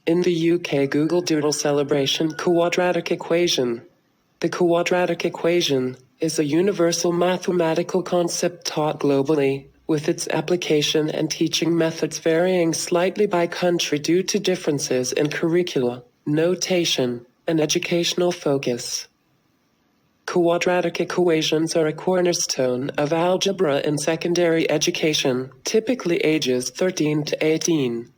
In the UK Google Doodle celebration quadratic equation. The quadratic equation is a universal mathematical concept taught globally, with its application and teaching methods varying slightly by country due to differences in curricula, notation, and educational focus. Quadratic equations are a cornerstone of algebra in secondary education, typically ages 13 to 18.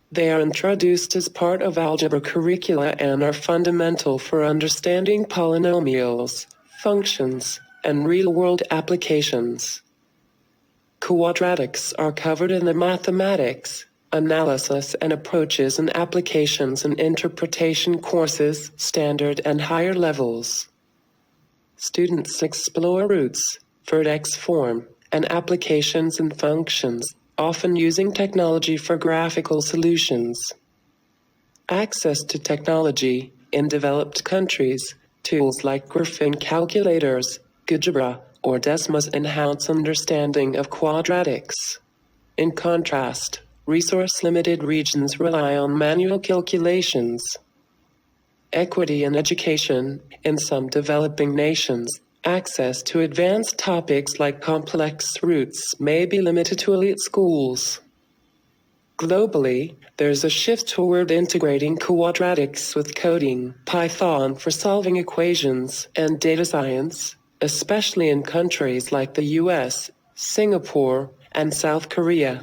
They are introduced as part of algebra curricula and are fundamental for understanding polynomials, functions, and real-world applications. Quadratics are covered in the mathematics, analysis and approaches and applications and interpretation courses, standard and higher levels. Students explore roots, vertex form, and applications and functions, often using technology for graphical solutions. Access to technology. In developed countries, tools like graphing calculators, GeoGebra, or Desmos enhance understanding of quadratics. In contrast, resource-limited regions rely on manual calculations. Equity in education. In some developing nations, access to advanced topics like complex roots may be limited to elite schools. Globally, there's a shift toward integrating quadratics with coding, Python for solving equations, and data science, especially in countries like the US, Singapore, and South Korea.